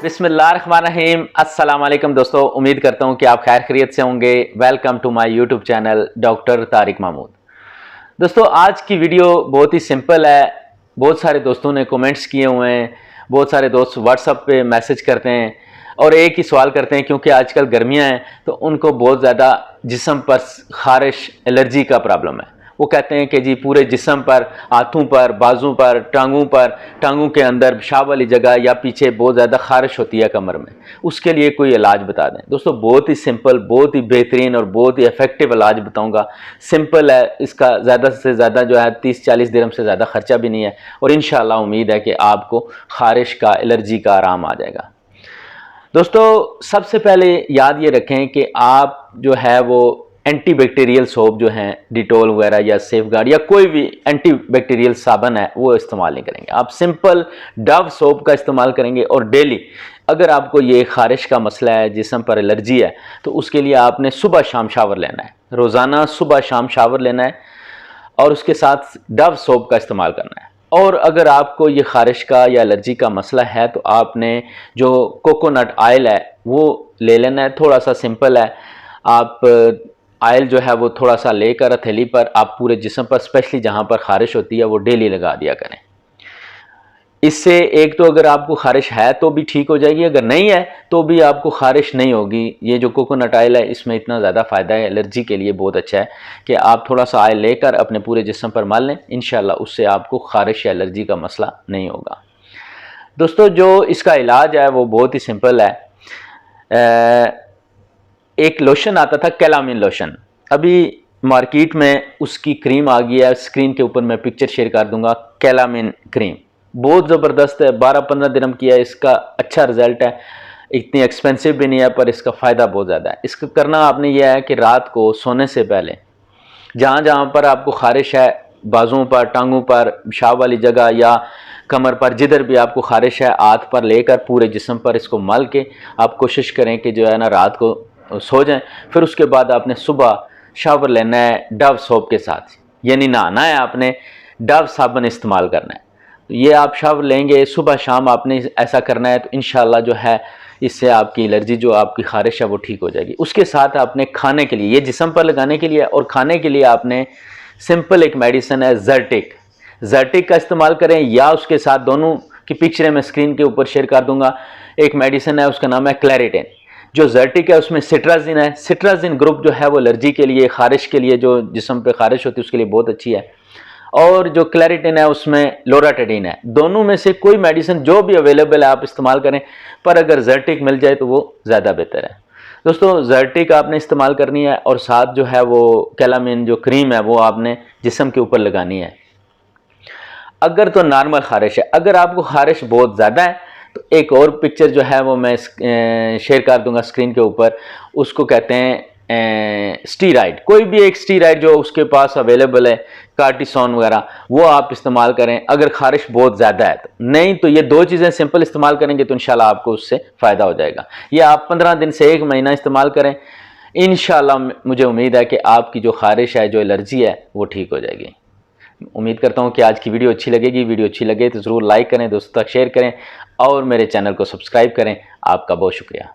बिस्मिल्लाहिर्रहमानिर्रहीम। अस्सलाम वालेकुम दोस्तों, उम्मीद करता हूँ कि आप खैर खैरियत से होंगे। Welcome to my YouTube channel doctor Tariq Mahmood. दोस्तों आज की वीडियो बहुत ही सिंपल है। बहुत सारे दोस्तों ने कमेंट्स किए हुए हैं, बहुत सारे दोस्त व्हाट्सएप पे मैसेज करते हैं और एक ही सवाल करते हैं, क्योंकि आजकल गर्मियाँ हैं तो उनको बहुत ज़्यादा जिस्म पर खारिश एलर्जी का प्रॉब्लम है। वो कहते हैं कि जी पूरे जिस्म पर, हाथों पर, बाजू पर, टांगों के अंदर पेशाब वाली जगह या पीछे बहुत ज़्यादा खारिश होती है कमर में, उसके लिए कोई इलाज बता दें। दोस्तों बहुत ही सिंपल, बहुत ही बेहतरीन और बहुत ही इफेक्टिव इलाज बताऊंगा। सिंपल है, इसका ज़्यादा से ज़्यादा जो है 30-40 दिरहम से ज़्यादा खर्चा भी नहीं है और इंशाअल्लाह उम्मीद है कि आपको खारिश का, एलर्जी का आराम आ जाएगा। दोस्तों सबसे पहले याद ये रखें कि आप जो है वो एंटीबैक्टीरियल सोप जो हैं, डिटॉल वगैरह या सेफगार्ड या कोई भी एंटीबैक्टीरियल साबन है वो इस्तेमाल नहीं करेंगे। आप सिंपल डव सोप का इस्तेमाल करेंगे और डेली अगर आपको ये खारिश का मसला है, जिस्म पर एलर्जी है, तो उसके लिए आपने सुबह शाम शावर लेना है। रोज़ाना सुबह शाम शावर लेना है और उसके साथ डव सोप का इस्तेमाल करना है। और अगर आपको ये खारिश का या एलर्जी का मसला है तो आपने जो कोकोनट ऑयल है वो ले लेना है। थोड़ा सा सिंपल है, आप ऑयल जो है वो थोड़ा सा लेकर हथेली पर आप पूरे जिस्म पर, स्पेशली जहाँ पर खारिश होती है, वो डेली लगा दिया करें। इससे एक तो अगर आपको खारिश है तो भी ठीक हो जाएगी, अगर नहीं है तो भी आपको खारिश नहीं होगी। ये जो कोकोनट ऑयल है इसमें इतना ज़्यादा फ़ायदा है, एलर्जी के लिए बहुत अच्छा है कि आप थोड़ा सा ऑयल लेकर अपने पूरे जिस्म पर मल लें, इंशाल्लाह उससे आपको खारिश या एलर्जी का मसला नहीं होगा। दोस्तों जो इसका इलाज है वो बहुत ही सिंपल है। एक लोशन आता था कैलामिन लोशन, अभी मार्केट में उसकी क्रीम आ गई है। स्क्रीन के ऊपर मैं पिक्चर शेयर कर दूंगा। कैलामिन क्रीम बहुत ज़बरदस्त है, 12-15 दिरहम की है, इसका अच्छा रिजल्ट है, इतनी एक्सपेंसिव भी नहीं है, पर इसका फ़ायदा बहुत ज़्यादा है। इसका करना आपने यह है कि रात को सोने से पहले जहाँ जहाँ पर आपको खारिश है, बाजुओं पर, टांगों पर, पेशाब वाली जगह या कमर पर, जिधर भी आपको खारिश है, हाथ पर लेकर पूरे जिस्म पर इसको मल के आप कोशिश करें कि जो है ना रात को सो जाएं। फिर उसके बाद आपने सुबह शावर लेना है डव सोप के साथ, यानी नहाना है, आपने डव साबुन इस्तेमाल करना है। तो ये आप शावर लेंगे सुबह शाम, आपने ऐसा करना है तो इंशाल्लाह जो है इससे आपकी एलर्जी, जो आपकी खारिश है वो ठीक हो जाएगी। उसके साथ आपने खाने के लिए, ये जिस्म पर लगाने के लिए और खाने के लिए आपने सिंपल एक मेडिसिन है जर्टिक का इस्तेमाल करें, या उसके साथ दोनों की पिक्चरें मैं स्क्रीन के ऊपर शेयर कर दूंगा। एक मेडिसिन है उसका नाम है क्लैरिटिन। जो जर्टिक है उसमें सिट्राजिन है। सिट्राजिन ग्रुप जो है वो एलर्जी के लिए, खारिश के लिए, जो जिस्म पे खारिश होती है उसके लिए बहुत अच्छी है। और जो क्लैरिटिन है उसमें लोराटेडिन है। दोनों में से कोई मेडिसिन जो भी अवेलेबल है आप इस्तेमाल करें, पर अगर जर्टिक मिल जाए तो वो ज़्यादा बेहतर है। दोस्तों जर्टिक आपने इस्तेमाल करनी है और साथ जो है वो कैलामिन जो क्रीम है वो आपने जिस्म के ऊपर लगानी है। अगर तो नॉर्मल खारिश है, अगर आपको खारिश बहुत ज़्यादा है तो एक और पिक्चर जो है वो मैं शेयर कर दूंगा स्क्रीन के ऊपर। उसको कहते हैं स्टीराइड, कोई भी एक स्टीराइड जो उसके पास अवेलेबल है, कार्टिसोन वगैरह, वो आप इस्तेमाल करें अगर खारिश बहुत ज़्यादा है तो। नहीं तो ये दो चीज़ें सिंपल इस्तेमाल करेंगे तो इंशाल्लाह आपको उससे फ़ायदा हो जाएगा। ये आप 15 दिन से 1 महीना इस्तेमाल करें, इंशाल्लाह मुझे उम्मीद है कि आपकी जो खारिश है, जो एलर्जी है, वो ठीक हो जाएगी। उम्मीद करता हूँ कि आज की वीडियो अच्छी लगेगी। वीडियो अच्छी लगे तो ज़रूर लाइक करें, दोस्तों तक शेयर करें और मेरे चैनल को सब्सक्राइब करें। आपका बहुत शुक्रिया।